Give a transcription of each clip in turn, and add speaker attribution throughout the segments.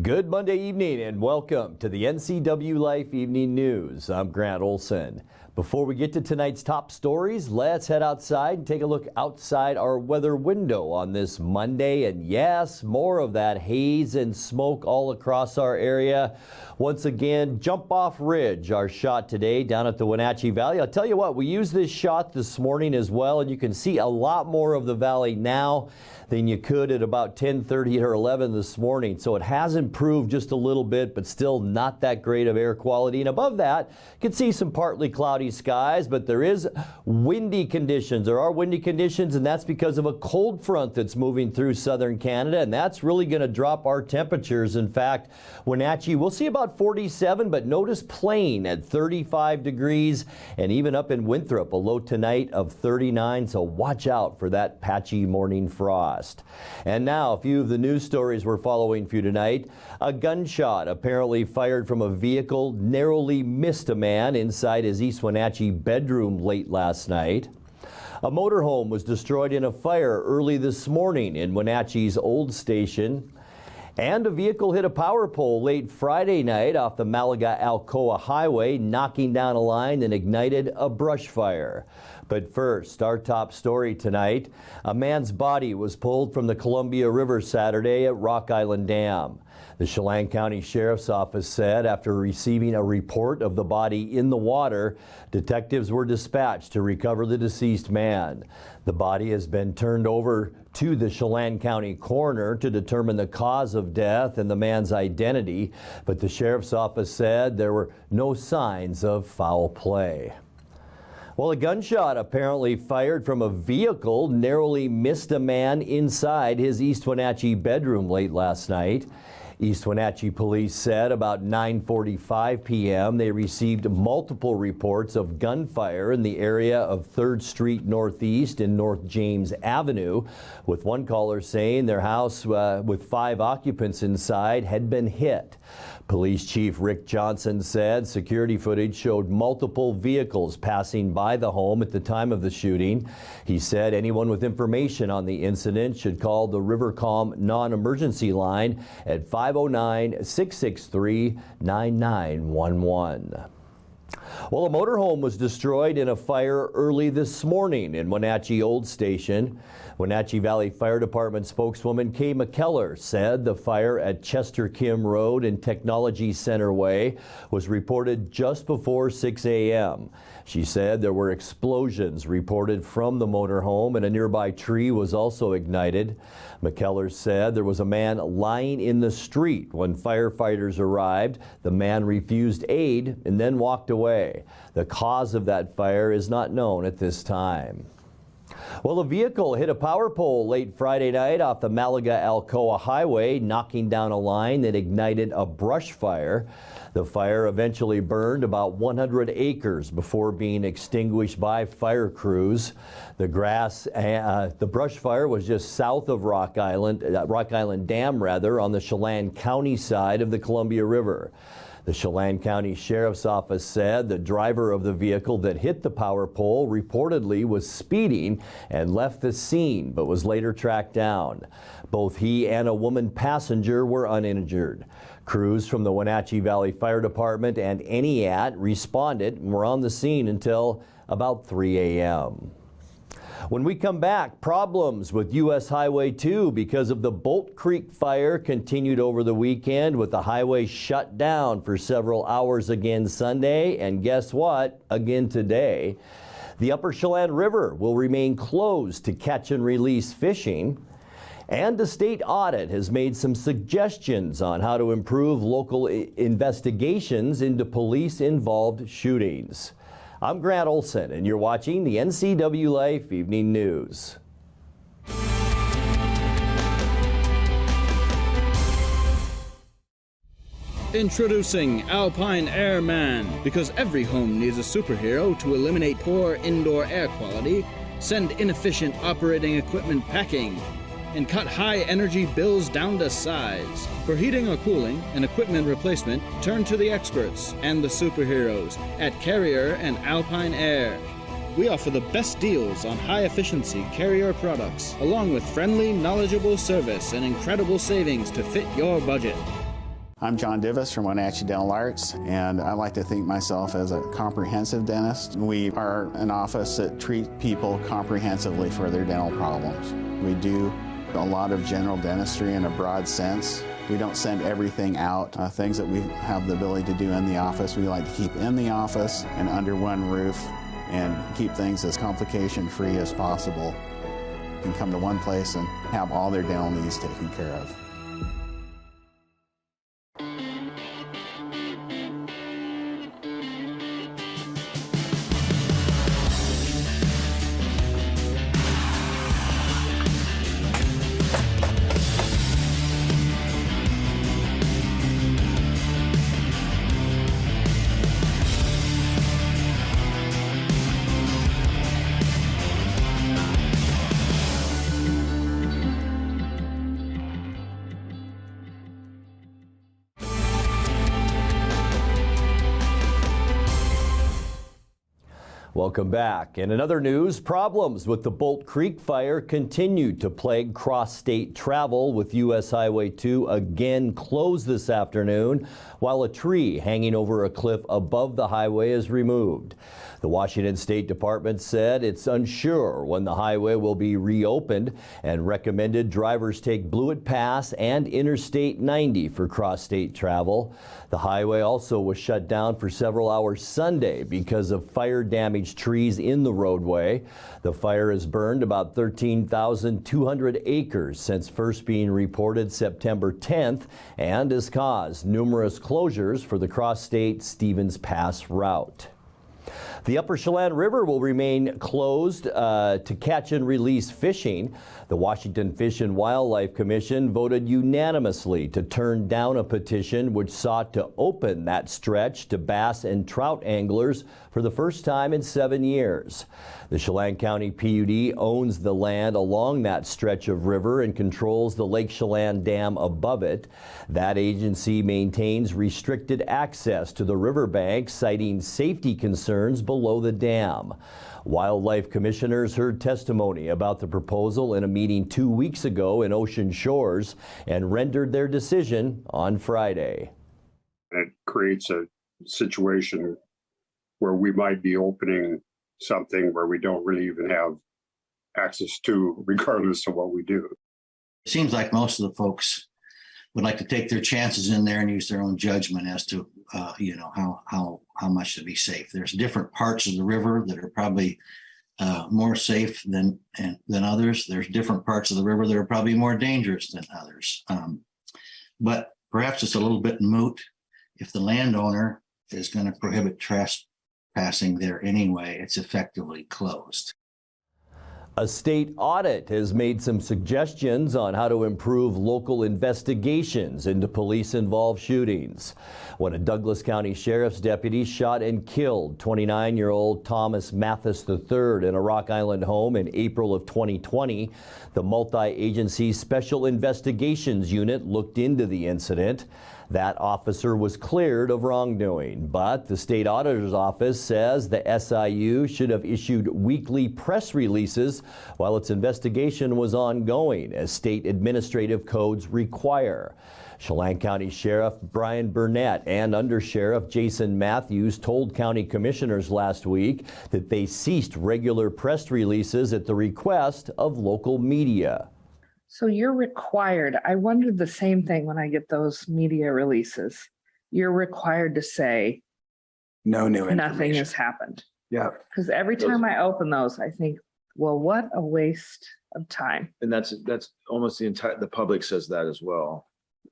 Speaker 1: Good Monday evening and welcome to the NCWLIFE Evening News. I'm Grant Olson. Before we get to tonight's top stories, let's head outside and take a look outside our weather window on this Monday. And yes, more of that haze and smoke all across our area. Once again, Jump Off Ridge, our shot today down at the Wenatchee Valley. I'll tell you what, we used this shot this morning as well, and you can see a lot more of the valley now than you could at about 10:30 or 11 this morning. So it has improved just a little bit, but still not that great of air quality. And above that, you can see some partly cloudy skies, but there is windy conditions. There are windy conditions, and that's because of a cold front that's moving through southern Canada, and that's really going to drop our temperatures. In fact, Wenatchee, we'll see about 47, but notice Plain at 35 degrees, and even up in Winthrop, a low tonight of 39, so watch out for that patchy morning frost. And now, a few of the news stories we're following for you tonight. A gunshot apparently fired from a vehicle narrowly missed a man inside his East Wenatchee bedroom late last night. A motorhome was destroyed in a fire early this morning in Wenatchee's old station. And a vehicle hit a power pole late Friday night off the Malaga-Alcoa Highway, knocking down a line and ignited a brush fire. But first, our top story tonight. A man's body was pulled from the Columbia River Saturday at Rock Island Dam. The Chelan County Sheriff's Office said after receiving a report of the body in the water, detectives were dispatched to recover the deceased man. The body has been turned over to the Chelan County coroner to determine the cause of death and the man's identity, but the Sheriff's Office said there were no signs of foul play. Well, a gunshot apparently fired from a vehicle narrowly missed a man inside his East Wenatchee bedroom late last night. East Wenatchee police said about 9:45 p.m. they received multiple reports of gunfire in the area of 3rd Street Northeast and North James Avenue, with one caller saying their house with 5 occupants inside had been hit. Police Chief Rick Johnson said security footage showed multiple vehicles passing by the home at the time of the shooting. He said anyone with information on the incident should call the Rivercom non-emergency line at 509-663-9911. Well, a motorhome was destroyed in a fire early this morning in Wenatchee Old Station. Wenatchee Valley Fire Department spokeswoman Kay McKellar said the fire at Chester Kim Road and Technology Center Way was reported just before 6 a.m. She said there were explosions reported from the motorhome and a nearby tree was also ignited. McKellar said there was a man lying in the street when firefighters arrived. The man refused aid and then walked away. The cause of that fire is not known at this time. Well, a vehicle hit a power pole late Friday night off the Malaga-Alcoa Highway, knocking down a line that ignited a brush fire. The fire eventually burned about 100 acres before being extinguished by fire crews. The brush fire was just south of Rock Island Dam, on the Chelan County side of the Columbia River. The Chelan County Sheriff's Office said the driver of the vehicle that hit the power pole reportedly was speeding and left the scene, but was later tracked down. Both he and a woman passenger were uninjured. Crews from the Wenatchee Valley Fire Department and NEAT responded and were on the scene until about 3 a.m. When we come back, problems with U.S. Highway 2 because of the Bolt Creek fire continued over the weekend, with the highway shut down for several hours again Sunday, and guess what? Again today. The Upper Chelan River will remain closed to catch and release fishing. And the state audit has made some suggestions on how to improve local investigations into police-involved shootings. I'm Grant Olson, and you're watching the NCWLIFE Evening News.
Speaker 2: Introducing Alpine Airman. Because every home needs a superhero to eliminate poor indoor air quality, send inefficient operating equipment packing, and cut high energy bills down to size. For heating or cooling and equipment replacement, turn to the experts and the superheroes at Carrier and Alpine Air. We offer the best deals on high-efficiency Carrier products, along with friendly, knowledgeable service and incredible savings to fit your budget.
Speaker 3: I'm John Divis from Wenatchee Dental Arts, and I like to think myself as a comprehensive dentist. We are an office that treats people comprehensively for their dental problems. We do a lot of general dentistry in a broad sense. We don't send everything out. Things that we have the ability to do in the office, we like to keep in the office and under one roof and keep things as complication-free as possible. You can come to one place and have all their dental needs taken care of.
Speaker 1: Welcome back. In another news, problems with the Bolt Creek fire continue to plague cross-state travel, with U.S. Highway 2 again closed this afternoon while a tree hanging over a cliff above the highway is removed. The Washington State Department said it's unsure when the highway will be reopened and recommended drivers take Blewett Pass and Interstate 90 for cross-state travel. The highway also was shut down for several hours Sunday because of fire-damaged trees in the roadway. The fire has burned about 13,200 acres since first being reported September 10th and has caused numerous closures for the cross-state Stevens Pass route. The Upper Chelan River will remain closed to catch and release fishing. The Washington Fish and Wildlife Commission voted unanimously to turn down a petition which sought to open that stretch to bass and trout anglers for the first time in 7 years. The Chelan County PUD owns the land along that stretch of river and controls the Lake Chelan Dam above it. That agency maintains restricted access to the riverbank, citing safety concerns below the dam. Wildlife commissioners heard testimony about the proposal in a meeting 2 weeks ago in Ocean Shores and rendered their decision on Friday.
Speaker 4: It creates a situation where we might be opening something where we don't really even have access to, regardless of what we do.
Speaker 5: It seems like most of the folks would like to take their chances in there and use their own judgment as to, how much to be safe. There's different parts of the river that are probably more safe than others. There's different parts of the river that are probably more dangerous than others. But perhaps it's a little bit moot. If the landowner is going to prohibit trespassing there anyway, it's effectively closed.
Speaker 1: A state audit has made some suggestions on how to improve local investigations into police-involved shootings. When a Douglas County Sheriff's deputy shot and killed 29-year-old Thomas Mathis III in a Rock Island home in April of 2020, the multi-agency Special Investigations Unit looked into the incident. That officer was cleared of wrongdoing, but the state auditor's office says the SIU should have issued weekly press releases while its investigation was ongoing, as state administrative codes require. Chelan County Sheriff Brian Burnett and Undersheriff Jason Matthews told county commissioners last week that they ceased regular press releases at the request of local media.
Speaker 6: So you're required, I wondered the same thing when I get those media releases. You're required to say
Speaker 7: no new information.
Speaker 6: Nothing has happened.
Speaker 7: Yeah.
Speaker 6: Because every time I open those, I think, well, what a waste of time.
Speaker 7: And that's almost the public says that as well.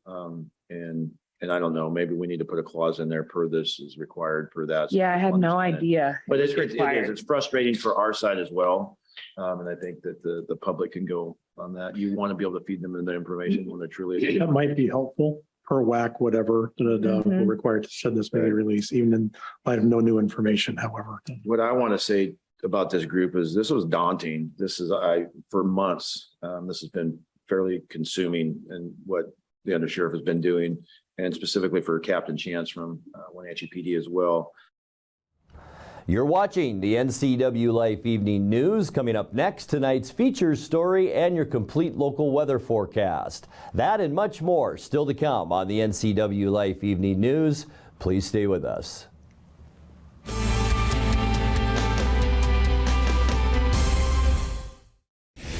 Speaker 7: And I don't know, maybe we need to put a clause in there per this is required per that.
Speaker 6: Yeah, I had no idea.
Speaker 7: But it is, it's frustrating for our side as well. And I think that the public can go on that. You want to be able to feed them the information when they're truly.
Speaker 8: That might be helpful per whack, whatever, we're required to send this media release, even in light of no new information, however.
Speaker 7: What I want to say about this group is this was daunting. This is, for months, this has been fairly consuming and what the undersheriff has been doing, and specifically for Captain Chance from Wenatchee PD as well.
Speaker 1: You're watching the NCWLIFE Evening News. Coming up next, tonight's features story and your complete local weather forecast. That and much more still to come on the NCWLIFE Evening News. Please stay with us.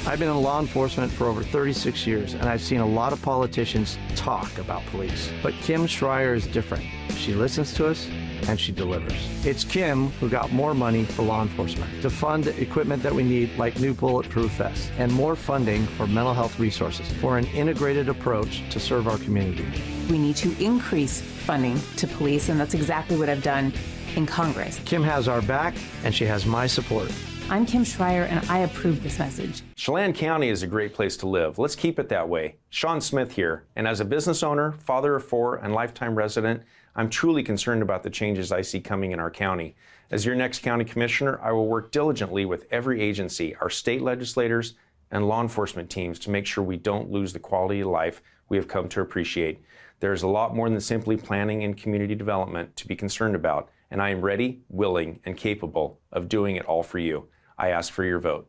Speaker 9: I've been in law enforcement for over 36 years, and I've seen a lot of politicians talk about police. But Kim Schreier is different. She listens to us, and she delivers. It's Kim who got more money for law enforcement to fund equipment that we need, like new bulletproof vests, and more funding for mental health resources for an integrated approach to serve our community.
Speaker 10: We need to increase funding to police, and that's exactly what I've done in Congress.
Speaker 9: Kim has our back, and she has my support.
Speaker 10: I'm Kim Schreier, and I approve this message.
Speaker 11: Chelan County is a great place to live. Let's keep it that way. Sean Smith here, and as a business owner, father of 4, and lifetime resident, I'm truly concerned about the changes I see coming in our county. As your next county commissioner, I will work diligently with every agency, our state legislators, and law enforcement teams to make sure we don't lose the quality of life we have come to appreciate. There's a lot more than simply planning and community development to be concerned about, and I am ready, willing, and capable of doing it all for you. I ask for your vote.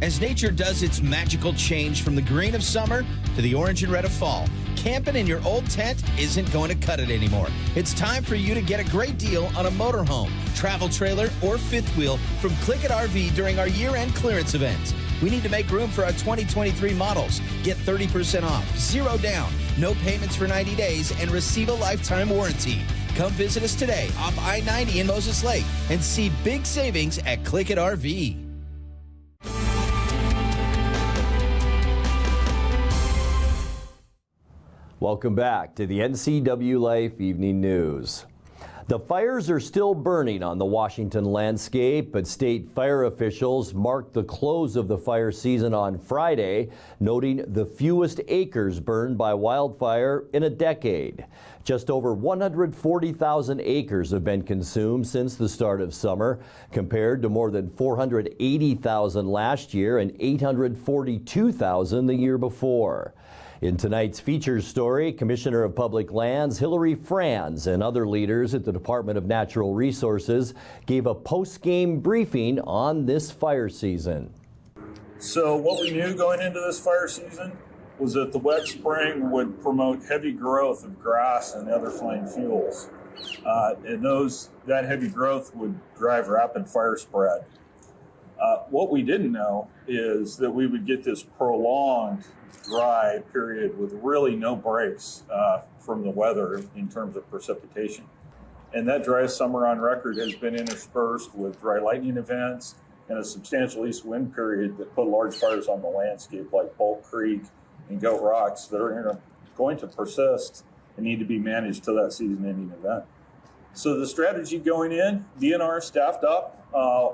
Speaker 12: As nature does its magical change from the green of summer to the orange and red of fall, camping in your old tent isn't going to cut it anymore. It's time for you to get a great deal on a motorhome, travel trailer, or fifth wheel from Click It RV during our year-end clearance events. We need to make room for our 2023 models. Get 30% off, 0 down, no payments for 90 days, and receive a lifetime warranty. Come visit us today off I-90 in Moses Lake and see big savings at Click It RV.
Speaker 1: Welcome back to the NCWLIFE Evening News. The fires are still burning on the Washington landscape, but state fire officials marked the close of the fire season on Friday, noting the fewest acres burned by wildfire in a decade. Just over 140,000 acres have been consumed since the start of summer, compared to more than 480,000 last year and 842,000 the year before. In tonight's features story, Commissioner of Public Lands Hillary Franz and other leaders at the Department of Natural Resources gave a post-game briefing on this fire season.
Speaker 13: So what we knew going into this fire season was that the wet spring would promote heavy growth of grass and other flame fuels. And that heavy growth would drive rapid fire spread. What we didn't know is that we would get this prolonged dry period with really no breaks from the weather in terms of precipitation. And that driest summer on record has been interspersed with dry lightning events and a substantial east wind period that put large fires on the landscape like Bolt Creek and Goat Rocks that are going to persist and need to be managed till that season-ending event. So the strategy going in, DNR staffed up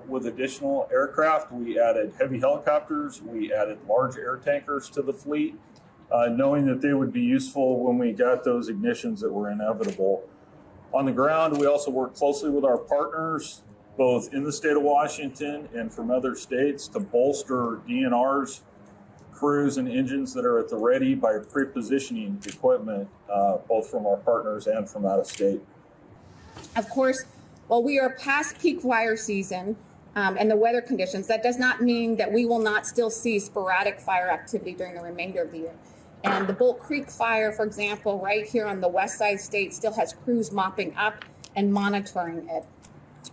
Speaker 13: with additional aircraft. We added heavy helicopters. We added large air tankers to the fleet, knowing that they would be useful when we got those ignitions that were inevitable. On the ground, we also worked closely with our partners, both in the state of Washington and from other states, to bolster DNR's crews and engines that are at the ready by pre-positioning equipment, both from our partners and from out of state.
Speaker 14: Of course, while we are past peak fire season and the weather conditions, that does not mean that we will not still see sporadic fire activity during the remainder of the year. And the Bolt Creek fire, for example, right here on the west side state still has crews mopping up and monitoring it.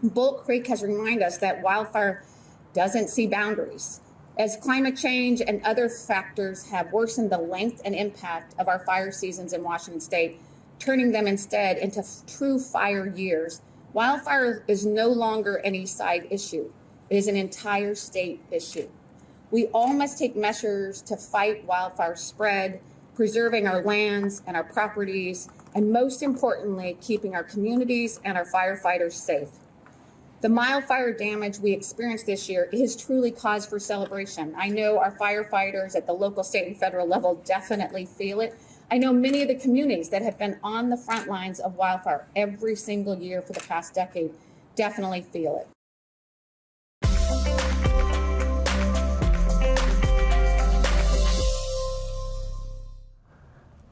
Speaker 14: Bolt Creek has reminded us that wildfire doesn't see boundaries. As climate change and other factors have worsened the length and impact of our fire seasons in Washington state, turning them instead into true fire years, wildfire is no an East Side issue. It is an entire state issue. We all must take measures to fight wildfire spread, preserving our lands and our properties, and most importantly, keeping our communities and our firefighters safe. The mild fire damage we experienced this year is truly cause for celebration. I know our firefighters at the local, state, and federal level definitely feel it. I know many of the communities that have been on the front lines of wildfire every single year for the past decade definitely feel it.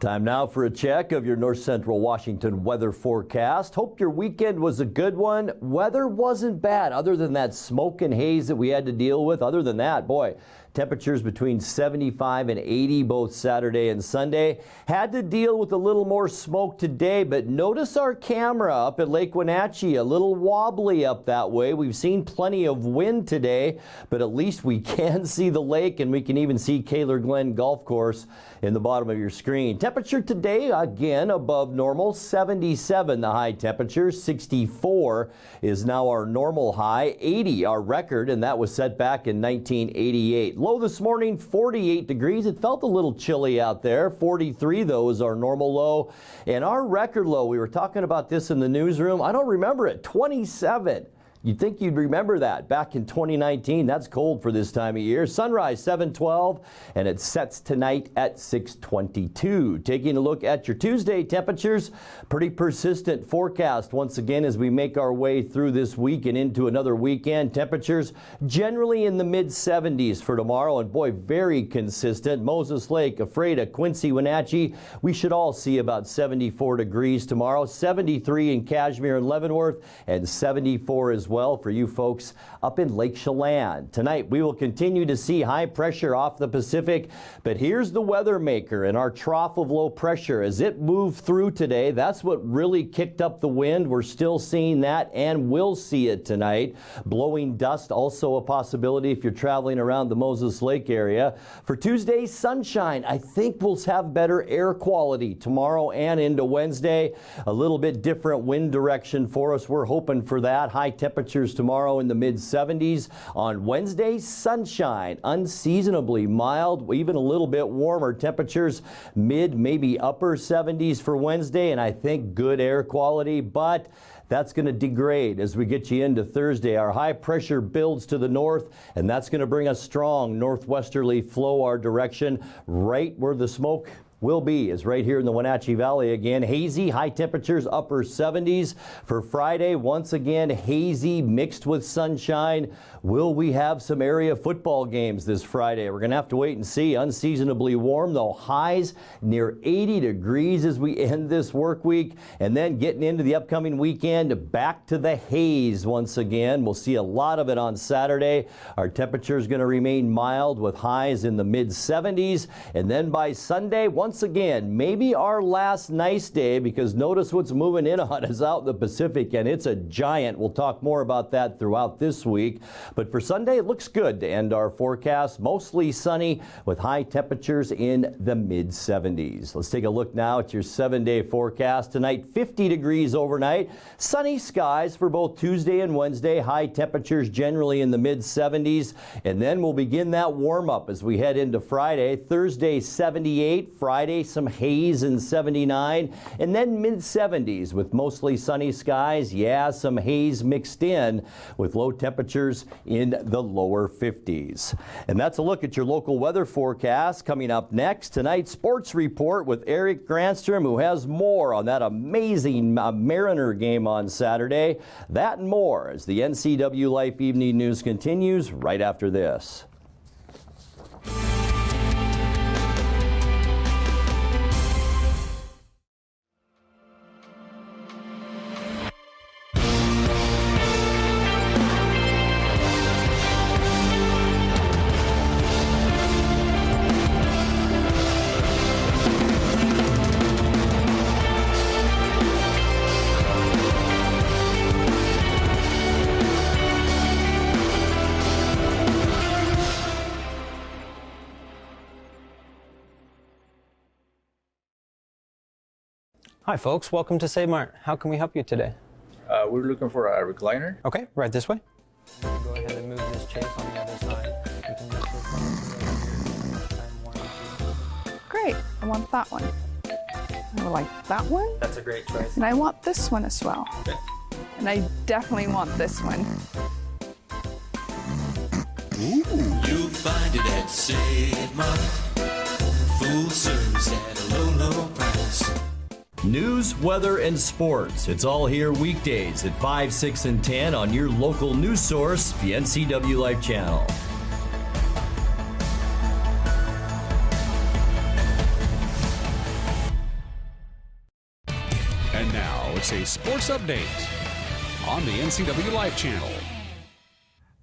Speaker 1: Time now for a check of your North Central Washington weather forecast. Hope your weekend was a good one. Weather wasn't bad other than that smoke and haze that we had to deal with. Other than that, boy, temperatures between 75 and 80 both Saturday and Sunday. Had to deal with a little more smoke today, but notice our camera up at Lake Wenatchee, a little wobbly up that way. We've seen plenty of wind today, but at least we can see the lake, and we can even see Kaler Glen Golf Course in the bottom of your screen. Temperature today, again, above normal, 77 the high temperature, 64 is now our normal high, 80 our record, and that was set back in 1988. Low this morning, 48 degrees. It felt a little chilly out there. 43, though, is our normal low. And our record low, we were talking about this in the newsroom. I don't remember it, 27. You'd think you'd remember that back in 2019. That's cold for this time of year. Sunrise 7:12, and it sets tonight at 6:22. Taking a look at your Tuesday temperatures, pretty persistent forecast once again as we make our way through this week and into another weekend. Temperatures generally in the mid-70s for tomorrow, and boy, very consistent. Moses Lake, Ephrata, Quincy, Wenatchee, we should all see about 74 degrees tomorrow. 73 in Cashmere and Leavenworth, and 74 as well for you folks up in Lake Chelan. Tonight we will continue to see high pressure off the Pacific, but here's the weather maker and our trough of low pressure as it moved through today. That's what really kicked up the wind. We're still seeing that and will see it tonight. Blowing dust also a possibility if you're traveling around the Moses Lake area. For Tuesday's sunshine, I think we'll have better air quality tomorrow and into Wednesday. A little bit different wind direction for us. We're hoping for that. High temperatures tomorrow in the mid-70s. On Wednesday, sunshine, unseasonably mild, even a little bit warmer temperatures, mid, maybe upper 70s for Wednesday, and I think good air quality, but that's going to degrade as we get you into Thursday. Our high pressure builds to the north, and that's going to bring a strong northwesterly flow our direction. Right where the smoke will be is right here in the Wenatchee Valley again. Hazy, high temperatures, upper 70s. For Friday, once again, hazy mixed with sunshine. Will we have some area football games this Friday? We're going to have to wait and see. Unseasonably warm, though, highs near 80 degrees as we end this work week. And then getting into the upcoming weekend, back to the haze once again. We'll see a lot of it on Saturday. Our temperature is going to remain mild with highs in the mid-70s. And then by Sunday, once again, maybe our last nice day, because notice what's moving in on us out in the Pacific, and it's a giant. We'll talk more about that throughout this week. But for Sunday, it looks good to end our forecast. Mostly sunny with high temperatures in the mid-70s. Let's take a look now at your 7-day forecast. Tonight, 50 degrees overnight. Sunny skies for both Tuesday and Wednesday. High temperatures generally in the mid-70s. And then we'll begin that warm-up as we head into Friday. Thursday, 78. Friday, some haze in 79. And then mid-70s with mostly sunny skies. Yeah, some haze mixed in with low temperatures in the lower 50s. And that's a look at your local weather forecast. Coming up next, tonight's sports report with Eric Granstrom, who has more on that amazing Mariner game on Saturday. That and more as the NCWLIFE Evening News continues right after this.
Speaker 15: Hi folks, welcome to Save Mart. How can we help you today?
Speaker 16: We're looking for a recliner.
Speaker 15: Okay, right this way. Go ahead and move this chase on the other side.
Speaker 17: Great, I want that one. I would like that one.
Speaker 15: That's a great choice.
Speaker 17: And I want this one as well.
Speaker 15: Okay.
Speaker 17: And I definitely want this one.
Speaker 18: You'll find it at Save Mart. Full service at a low, low price.
Speaker 1: News, weather, and sports. It's all here weekdays at 5, 6, and 10 on your local news source, the NCWLIFE channel.
Speaker 19: And now it's a sports update on the NCWLIFE channel.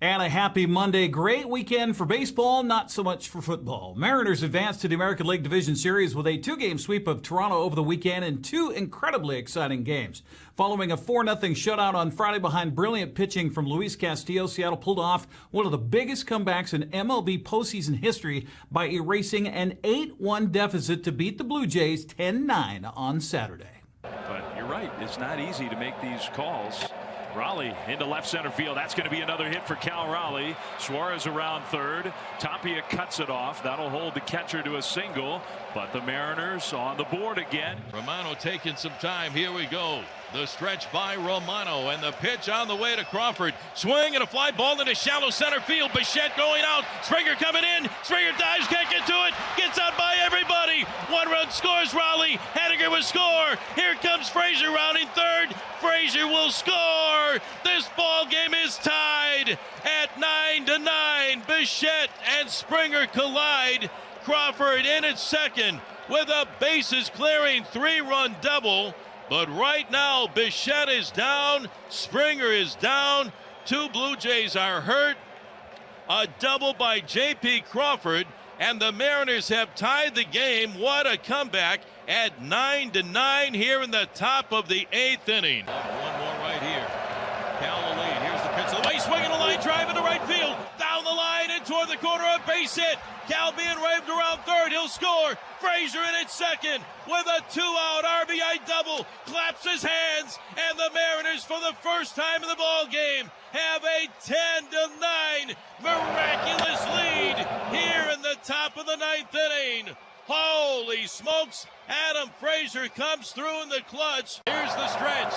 Speaker 20: And a happy Monday. Great weekend for baseball, not so much for football. Mariners advanced to the American League Division Series with a 2-game sweep of Toronto over the weekend in 2 incredibly exciting games. Following a 4-0 shutout on Friday behind brilliant pitching from Luis Castillo, Seattle pulled off one of the biggest comebacks in MLB postseason history by erasing an 8-1 deficit to beat the Blue Jays 10-9 on Saturday.
Speaker 21: But you're right, it's not easy to make these calls. Raleigh into left center field. That's going to be another hit for Cal Raleigh. Suarez around third. Tapia cuts it off. That'll hold the catcher to a single. But the Mariners on the board again.
Speaker 22: Romano taking some time. Here we go. The stretch by Romano and the pitch on the way to Crawford. Swing and a fly ball into shallow center field. Bichette going out. Springer coming in. Springer dives, can't get to it. Gets out by everybody. 1 run scores Raleigh. Hediger will score. Here comes Frazier rounding third. Frazier will score. This ball game is tied at 9-9. Bichette and Springer collide. Crawford in at second with a bases clearing 3-run double. But right now, Bichette is down. Springer is down. 2 Blue Jays are hurt. A double by J.P. Crawford. And the Mariners have tied the game. What a comeback at 9-9 here in the top of the 8th inning. One more right here. Cal the lead. Here's the pitch. The way swinging a line drive into right field. Down the line and toward the corner. A base hit. Cal being waved around third. He'll score. Frazier in at second with a 2-out RBI double. Claps his hands. And the Mariners, for the first time in the ball game, have a 10-9 miraculous lead here in the top of the 9th inning. Holy smokes. Adam Frazier comes through in the clutch. Here's the stretch.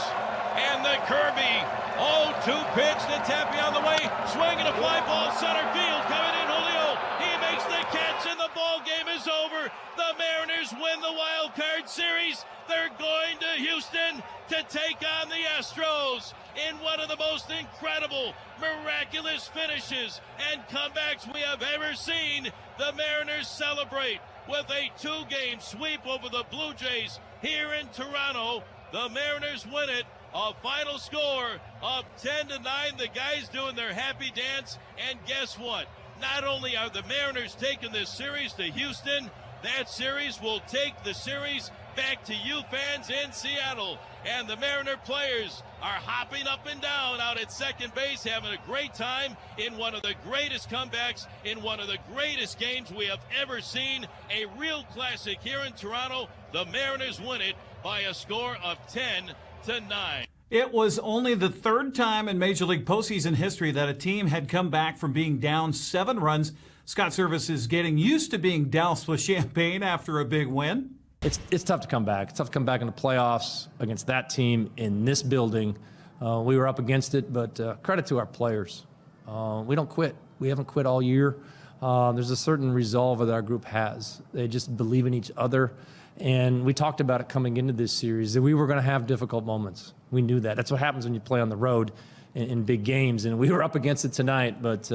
Speaker 22: And the Kirby 0-2 pitch to Tapia on the way. Swing and a fly ball center field. Coming in Julio. He makes the catch and the ball game is over. The Mariners win the wild card series. They're going to Houston to take on the Astros in one of the most incredible, miraculous finishes and comebacks we have ever seen. The Mariners celebrate with a 2-game sweep over the Blue Jays here in Toronto. The Mariners win it. A final score of 10-9. The guys doing their happy dance. And guess what? Not only are the Mariners taking this series to Houston, that series will take the series back to you fans in Seattle. And the Mariner players are hopping up and down out at second base, having a great time in one of the greatest comebacks, in one of the greatest games we have ever seen. A real classic here in Toronto. The Mariners win it by a score of 10-9.
Speaker 20: It was only the 3rd time in Major League postseason history that a team had come back from being down 7 runs. Scott Service is getting used to being doused with champagne after a big win.
Speaker 23: It's tough to come back. It's tough to come back in the playoffs against that team in this building. We were up against it, but credit to our players. We don't quit. We haven't quit all year. There's a certain resolve that our group has. They just believe in each other. And we talked about it coming into this series, that we were going to have difficult moments. We knew that. That's what happens when you play on the road in big games. And we were up against it tonight, but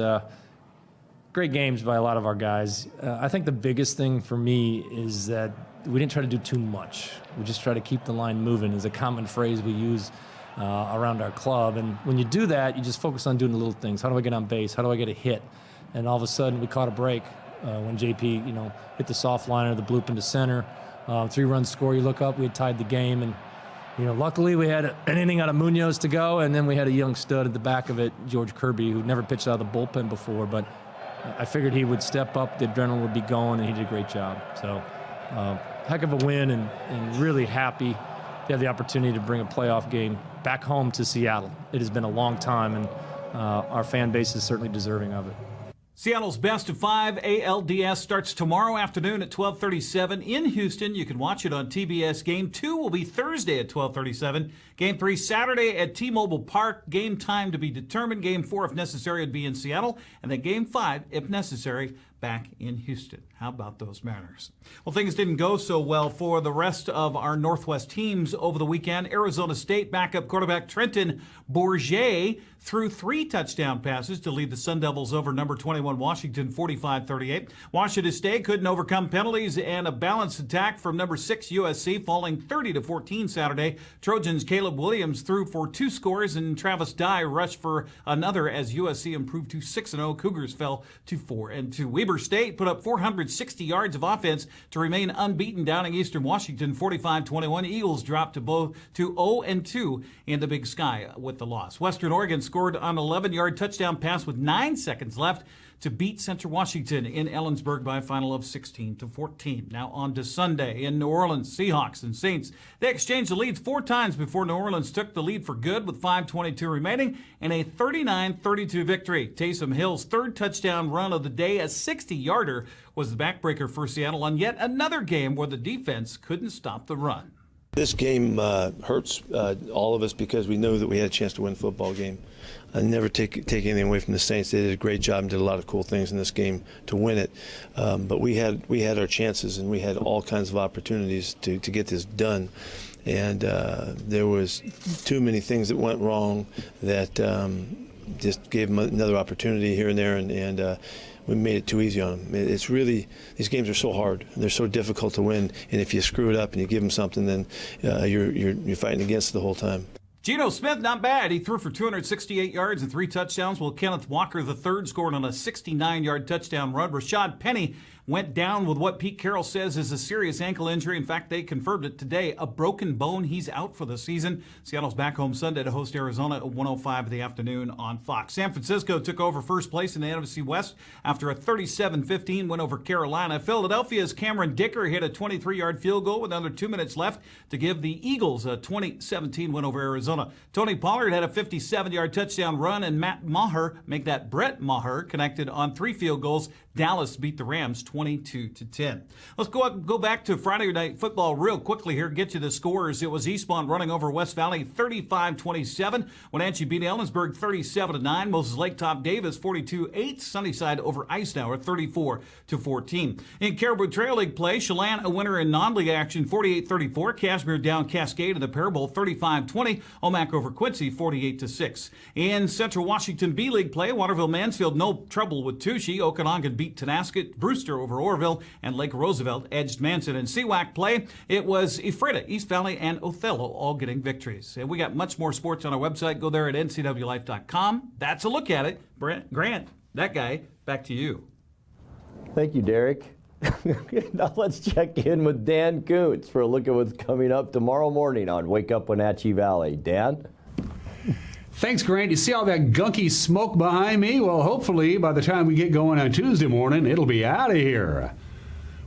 Speaker 23: great games by a lot of our guys. I think the biggest thing for me is that we didn't try to do too much. We just try to keep the line moving is a common phrase we use around our club. And when you do that, you just focus on doing the little things. How do I get on base? How do I get a hit? And all of a sudden we caught a break when JP, hit the soft liner, the bloop into center. 3-run score, you look up, we had tied the game. And, luckily we had an inning out of Munoz to go. And then we had a young stud at the back of it, George Kirby, who never pitched out of the bullpen before. But I figured he would step up, the adrenaline would be going, and he did a great job. So heck of a win, and really happy to have the opportunity to bring a playoff game back home to Seattle. It has been a long time, and our fan base is certainly deserving of it.
Speaker 20: Seattle's Best of 5 ALDS starts tomorrow afternoon at 12:37 in Houston. You can watch it on TBS. Game 2 will be Thursday at 12:37. Game 3 Saturday at T-Mobile Park. Game time to be determined. Game 4, if necessary, would be in Seattle. And then Game 5, if necessary, back in Houston. How about those Mariners? Well, things didn't go so well for the rest of our Northwest teams over the weekend. Arizona State backup quarterback Trenton Bourget threw 3 touchdown passes to lead the Sun Devils over number 21 Washington 45-38. Washington State couldn't overcome penalties and a balanced attack from number 6 USC, falling 30-14 Saturday. Trojans Caleb Williams threw for 2 scores and Travis Dye rushed for another as USC improved to 6-0. Cougars fell to 4-2. Weber State put up 460 yards of offense to remain unbeaten, downing Eastern Washington 45-21. Eagles dropped to 0-2 in the Big Sky with the loss. Western Oregon scored on an 11-yard touchdown pass with 9 seconds left to beat Central Washington in Ellensburg by a final of 16-14. Now on to Sunday in New Orleans. Seahawks and Saints, they exchanged the leads 4 times before New Orleans took the lead for good with 5:22 remaining in a 39-32 victory. Taysom Hill's 3rd touchdown run of the day, a 60-yarder, was the backbreaker for Seattle on yet another game where the defense couldn't stop the run.
Speaker 2: This game hurts all of us because we know that we had a chance to win a football game. I never take anything away from the Saints. They did a great job and did a lot of cool things in this game to win it. But we had our chances and we had all kinds of opportunities to get this done. And there was too many things that went wrong that just gave them another opportunity here and there. And we made it too easy on them. It's really, these games are so hard and they're so difficult to win. And if you screw it up and you give them something, then you're fighting against it the whole time.
Speaker 20: Geno Smith, not bad. He threw for 268 yards and 3 touchdowns, while Kenneth Walker III scored on a 69-yard touchdown run. Rashad Penny went down with what Pete Carroll says is a serious ankle injury. In fact, they confirmed it today. A broken bone. He's out for the season. Seattle's back home Sunday to host Arizona at 1:05 in the afternoon on Fox. San Francisco took over first place in the NFC West after a 37-15 win over Carolina. Philadelphia's Cameron Dicker hit a 23-yard field goal with under 2 minutes left to give the Eagles a 20-17 win over Arizona. Tony Pollard had a 57-yard touchdown run, and Matt Maher, make that Brett Maher, connected on 3 field goals. Dallas beat the Rams 22-10. Let's go back to Friday Night Football real quickly here. Get you the scores. It was Eastmont running over West Valley 35-27. Wenatchee beat Ellensburg 37-9. Moses Lake topped Davis 42-8. Sunnyside over Eisenhower 34-14. In Caribou Trail League play, Chelan a winner in non-league action 48-34. Cashmere down Cascade in the Parable 35-20. Omak over Quincy 48-6. In Central Washington B League play, Waterville Mansfield no trouble with Touchy. Okanagan beat Tenasket, Brewster over Orville, and Lake Roosevelt edged Manson. In CWAC play, it was Ephrata, East Valley, and Othello all getting victories. And we got much more sports on our website. Go there at NCWLIFE.com. That's a look at it. Grant, that guy, back to you.
Speaker 1: Thank you, Derek. Now let's check in with Dan Kuntz for a look at what's coming up tomorrow morning on Wake Up Wenatchee Valley. Dan?
Speaker 19: Thanks, Grant. You see all that gunky smoke behind me? Well, hopefully by the time we get going on Tuesday morning, it'll be out of here.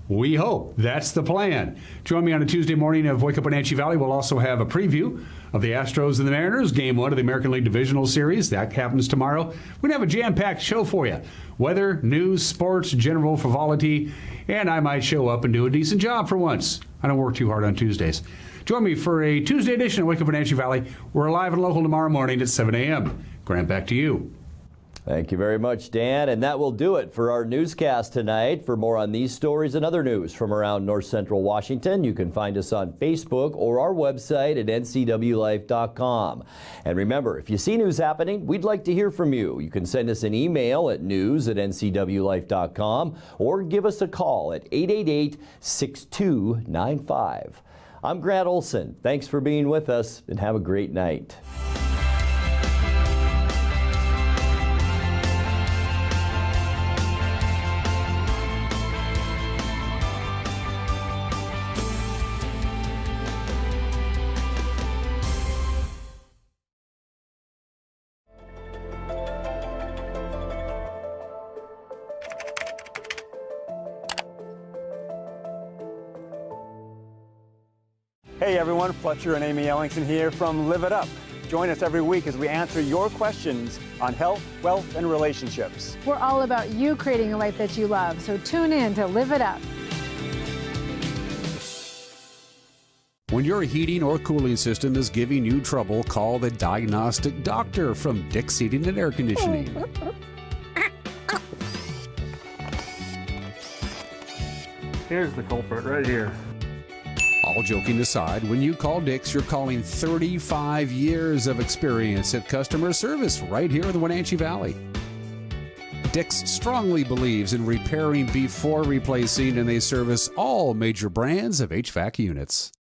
Speaker 19: We hope. That's the plan. Join me on a Tuesday morning of Wake Up Wenatchee Valley. We'll also have a preview of the Astros and the Mariners, Game 1 of the American League Divisional Series. That happens tomorrow. We're going to have a jam-packed show for you. Weather, news, sports, general frivolity, and I might show up and do a decent job for once. I don't work too hard on Tuesdays. Join me for a Tuesday edition of Wake Up Wenatchee Valley. We're live and local tomorrow morning at 7 a.m. Grant, back to you.
Speaker 1: Thank you very much, Dan. And that will do it for our newscast tonight. For more on these stories and other news from around North Central Washington, you can find us on Facebook or our website at ncwlife.com. And remember, if you see news happening, we'd like to hear from you. You can send us an email at news@ncwlife.com or give us a call at 888-6295. I'm Grant Olson. Thanks for being with us and have a great night.
Speaker 3: Hey everyone, Fletcher and Amy Ellingson here from Live It Up. Join us every week as we answer your questions on health, wealth, and relationships.
Speaker 4: We're all about you creating a life that you love, so tune in to Live It Up.
Speaker 19: When your heating or cooling system is giving you trouble, call the diagnostic doctor from Dick's Heating and Air Conditioning.
Speaker 23: Here's the culprit right here.
Speaker 19: All joking aside, when you call Dick's, you're calling 35 years of experience at customer service right here in the Wenatchee Valley. Dick's strongly believes in repairing before replacing, and they service all major brands of HVAC units.